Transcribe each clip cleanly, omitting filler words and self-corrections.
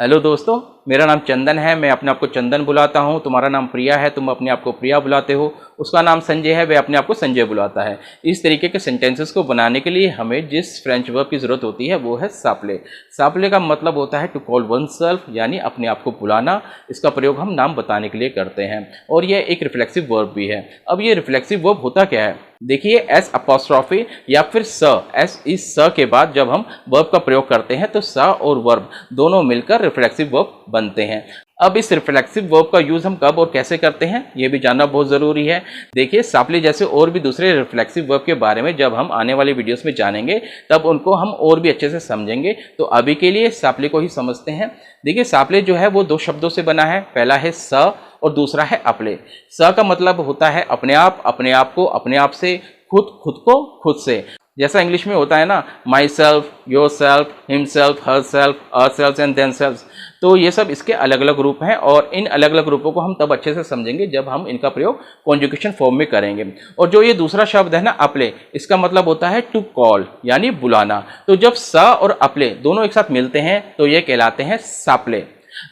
Hello दोस्तों, मेरा नाम चंदन है। मैं अपने आप को चंदन बुलाता हूँ। तुम्हारा नाम प्रिया है, तुम अपने आप को प्रिया बुलाते हो। उसका नाम संजय है, वह अपने आप को संजय बुलाता है। इस तरीके के सेंटेंसेस को बनाने के लिए हमें जिस फ्रेंच वर्ब की ज़रूरत होती है वो है सापले। सापले का मतलब होता है टू कॉल वन सेल्फ, यानी अपने आप को बुलाना। इसका प्रयोग हम नाम बताने के लिए करते हैं और यह एक रिफ्लेक्सिव वर्ब भी है। अब ये रिफ्लेक्सिव वर्ब होता क्या है? देखिए, एस अपोस्ट्रॉफी या फिर स, एस इस स के बाद जब हम वर्ब का प्रयोग करते हैं तो स और वर्ब दोनों मिलकर रिफ्लेक्सिव वर्ब बनते हैं। अब इस रिफ्लेक्सिव वर्ब का यूज हम कब और कैसे करते हैं ये भी जानना बहुत ज़रूरी है। देखिए, सापले जैसे और भी दूसरे रिफ्लेक्सिव वर्ब के बारे में जब हम आने वाली वीडियोस में जानेंगे तब उनको हम और भी अच्छे से समझेंगे। तो अभी के लिए सापले को ही समझते हैं। देखिए, सापले जो है वो दो शब्दों से बना है। पहला है स और दूसरा है अपले। स का मतलब होता है अपने आप को, अपने आप से, खुद को खुद से। जैसा इंग्लिश में होता है ना, myself, yourself, himself, herself, ourself and themselves. तो ये सब इसके अलग अलग रूप हैं और इन अलग अलग रूपों को हम तब अच्छे से समझेंगे जब हम इनका प्रयोग कॉन्जुगेशन फॉर्म में करेंगे। और जो ये दूसरा शब्द है ना अपले, इसका मतलब होता है टू कॉल, यानी बुलाना। तो जब स और अपले दोनों एक साथ मिलते हैं तो ये कहलाते हैं सापले।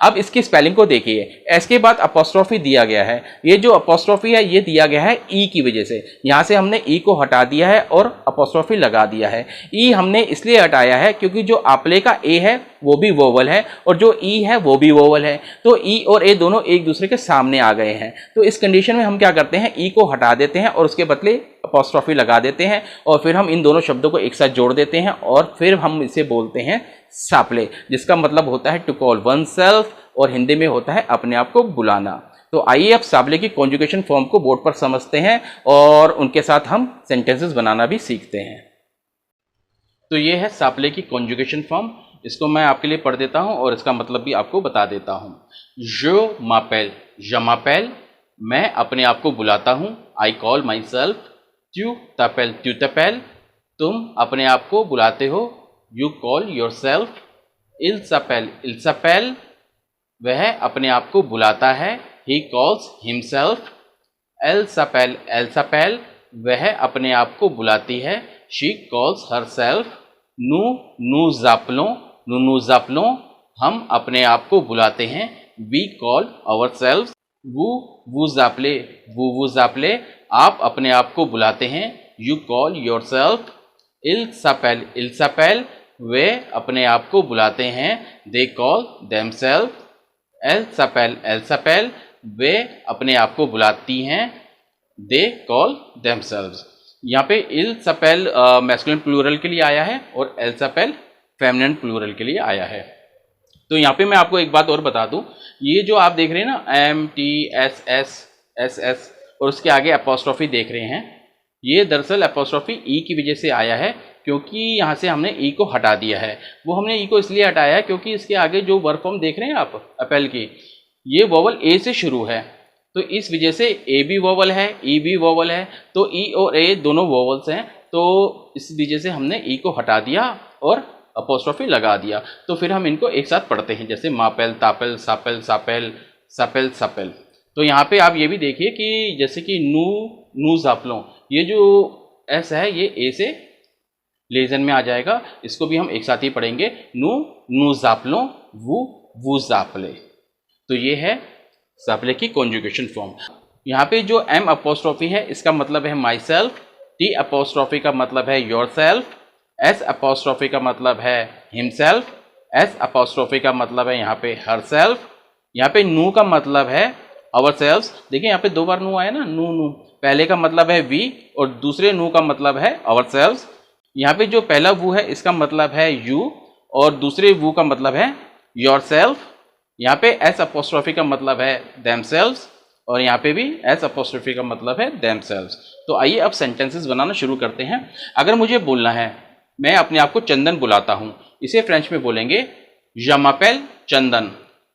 अब इसकी स्पेलिंग को देखिए, एस के बाद अपोस्ट्रोफी दिया गया है। ये जो अपोस्ट्रोफी है ये दिया गया है ई की वजह से। यहाँ से हमने ई को हटा दिया है और अपोस्ट्रोफी लगा दिया है। ई हमने इसलिए हटाया है क्योंकि जो आपले का ए है वो भी वोवल है और जो ई है वो भी वोवल है। तो ई और ए दोनों एक दूसरे के सामने आ गए हैं। तो इस कंडीशन में हम क्या करते हैं, ई को हटा देते हैं और उसके बदले अपोस्ट्रोफी लगा देते हैं और फिर हम इन दोनों शब्दों को एक साथ जोड़ देते हैं और फिर हम इसे बोलते हैं सापले, जिसका मतलब होता है टू कॉल वन सेल्फ और हिंदी में होता है अपने आप को बुलाना। तो आइए अब सापले की कॉन्जुगेशन फॉर्म को बोर्ड पर समझते हैं और उनके साथ हम सेंटेंसेस बनाना भी सीखते हैं। तो ये है सापले की कॉन्जुगेशन फॉर्म। इसको मैं आपके लिए पढ़ देता हूं और इसका मतलब भी आपको बता देता हूं। je m'appelle, मैं अपने आप को बुलाता हूं। I call my self. tu t'appelles, तुम अपने आप को बुलाते हो। You call your self. il s'appelle, वह अपने आप को बुलाता है। he calls himself। elle s'appelle, वह अपने आप को बुलाती है। she calls herself। nous appelons, हम अपने आप को बुलाते हैं। we call ourselves। vous appelez, आप अपने आप को बुलाते हैं। you call yourself। il s'appelle, वे अपने आप को बुलाते हैं। they call themselves। elle s'appelle, वे अपने आप को बुलाती हैं। they call themselves। यहाँ पे il s'appelle मैस्कुलिन प्लूरल के लिए आया है और elle s'appelle फेमिनिन प्लूरल के लिए आया है। तो यहाँ पे मैं आपको एक बात और बता दूं, ये जो आप देख रहे हैं ना MTSS और उसके आगे अपोस्ट्रोफी देख रहे हैं, ये दरअसल अपोस्ट्रोफी ई की वजह से आया है क्योंकि यहाँ से हमने ई को हटा दिया है। वो हमने ई को इसलिए हटाया है क्योंकि इसके आगे जो वर्ब फॉर्म देख रहे हैं आप अपेल की, ये वोवल ए से शुरू है। तो इस वजह से ए भी वोवल है, ई भी वोवल है। तो ई और ए दोनों वोवल्स हैं। तो इस वजह से हमने ई को हटा दिया और अपोस्ट्रोफी लगा दिया। तो फिर हम इनको एक साथ पढ़ते हैं, जैसे मापेल, तापेल, सापेल, सापेल, सपेल, सपेल। तो यहाँ पे आप ये भी देखिए कि जैसे कि नूज आपलों, ये जो एस है ये ए से लेजन में आ जाएगा। इसको भी हम एक साथ ही पढ़ेंगे, नूज आपलों, वू जापले। तो ये है सापले की कॉन्जुगेशन फॉर्म। यहाँ पे जो एम अपोस्ट्रोफी है इसका मतलब है माई सेल्फ। टी अपोस्ट्रोफी का मतलब है योर सेल्फ। एस अपोस्ट्रोफी का मतलब है हिमसेल्फ। एस अपोस्ट्रोफी का मतलब है यहाँ पे हर सेल्फ। यहाँ पे नू का मतलब है आवर सेल्व्स। देखिए यहाँ पे दो बार नू आया ना, नू। पहले का मतलब है वी और दूसरे नू का मतलब है आवर सेल्व्स। यहाँ पे जो पहला वू है इसका मतलब है यू और दूसरे वू का मतलब है योर सेल्फ। यहाँ पे एस अपोस्ट्रोफी का मतलब है देमसेल्व्स और यहाँ पे भी एस अपोस्ट्रोफी का मतलब है देमसेल्व्स। तो आइए अब सेंटेंसेस बनाना शुरू करते हैं। अगर मुझे बोलना है मैं अपने आप को चंदन बुलाता हूँ, इसे फ्रेंच में बोलेंगे je m'appelle चंदन।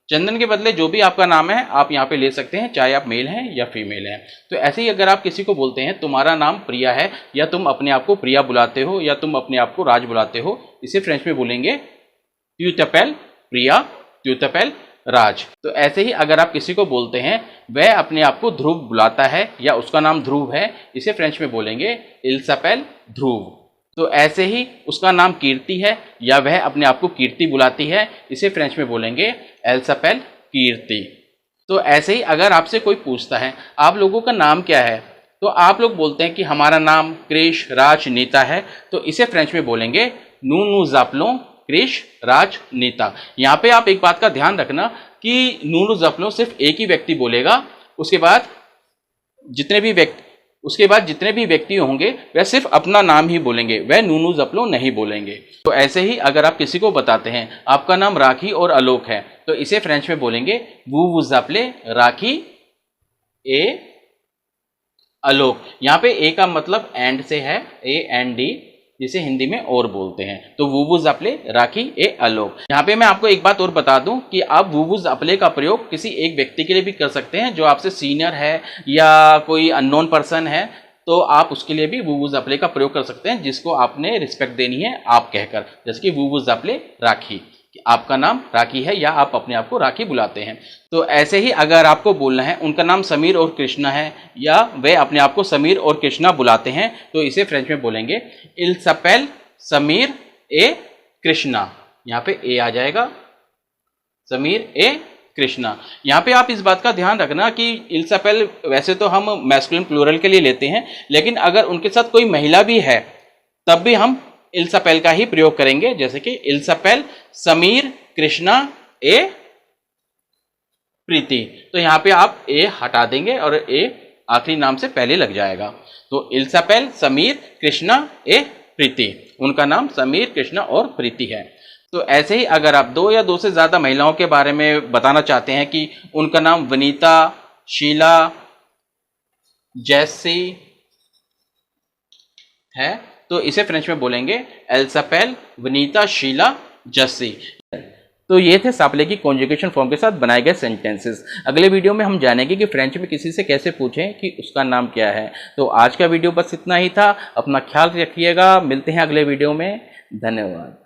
चंदन के बदले जो भी आपका नाम है आप यहाँ पे ले सकते हैं, चाहे आप मेल हैं या फीमेल हैं। तो ऐसे ही अगर आप किसी को बोलते हैं तुम्हारा नाम प्रिया है या तुम अपने आप को प्रिया बुलाते हो या तुम अपने आप को राज बुलाते हो, इसे फ्रेंच में बोलेंगे tu t'appelles प्रिया, tu t'appelles राज। तो ऐसे ही अगर आप किसी को बोलते हैं वह अपने आप को ध्रुव बुलाता है या उसका नाम ध्रुव है, इसे फ्रेंच में बोलेंगे il s'appelle ध्रुव। तो ऐसे ही उसका नाम कीर्ति है या वह अपने आप को कीर्ति बुलाती है, इसे फ्रेंच में बोलेंगे एल सपेल कीर्ति। तो ऐसे ही अगर आपसे कोई पूछता है आप लोगों का नाम क्या है, तो आप लोग बोलते हैं कि हमारा नाम क्रिश राज नीता है, तो इसे फ्रेंच में बोलेंगे नू नू जापलों क्रिश राज नीता। यहाँ पे आप एक बात का ध्यान रखना कि नू नू जापलों सिर्फ एक ही व्यक्ति बोलेगा, उसके बाद जितने भी व्यक्ति होंगे वह सिर्फ अपना नाम ही बोलेंगे, वह नू नू जापलों नहीं बोलेंगे। तो ऐसे ही अगर आप किसी को बताते हैं आपका नाम राखी और आलोक है, तो इसे फ्रेंच में बोलेंगे वू वू जापले राखी ए आलोक। यहाँ पे ए का मतलब एंड से है, ए एंड डी, जिसे हिंदी में और बोलते हैं। तो वुवु जापले राखी ए आलोक। यहाँ पे मैं आपको एक बात और बता दूं कि आप वुवु जापले का प्रयोग किसी एक व्यक्ति के लिए भी कर सकते हैं जो आपसे सीनियर है या कोई अननोन पर्सन है, तो आप उसके लिए भी वुवु जापले का प्रयोग कर सकते हैं जिसको आपने रिस्पेक्ट देनी है आप कहकर, जैसे कि वुवु जापले राखी, कि आपका नाम राखी है या आप अपने आप को राखी बुलाते हैं। तो ऐसे ही अगर आपको बोलना है उनका नाम समीर और कृष्णा है या वे अपने आप को समीर और कृष्णा बुलाते हैं, तो इसे फ्रेंच में बोलेंगे इल सपेल समीर ए कृष्णा। यहाँ पे ए आ जाएगा, समीर ए कृष्णा। यहाँ पे आप इस बात का ध्यान रखना कि इल सपेल वैसे तो हम मैस्कुलिन प्लूरल के लिए लेते हैं, लेकिन अगर उनके साथ कोई महिला भी है तब भी हम इल सपेल का ही प्रयोग करेंगे, जैसे कि इल सपेल समीर कृष्णा ए प्रीति। तो यहाँ पे आप ए हटा देंगे और ए आखिरी नाम से पहले लग जाएगा। तो इल सपेल समीर कृष्णा ए प्रीति, उनका नाम समीर कृष्णा और प्रीति है। तो ऐसे ही अगर आप दो या दो से ज्यादा महिलाओं के बारे में बताना चाहते हैं कि उनका नाम वनीता, शीला, जैसी है, तो इसे फ्रेंच में बोलेंगे एल सपेल वनीता शीला जस्सी। तो ये थे सापले की कॉन्जुगेशन फॉर्म के साथ बनाए गए सेंटेंसेस। अगले वीडियो में हम जानेंगे कि फ्रेंच में किसी से कैसे पूछें कि उसका नाम क्या है। तो आज का वीडियो बस इतना ही था। अपना ख्याल रखिएगा, मिलते हैं अगले वीडियो में। धन्यवाद।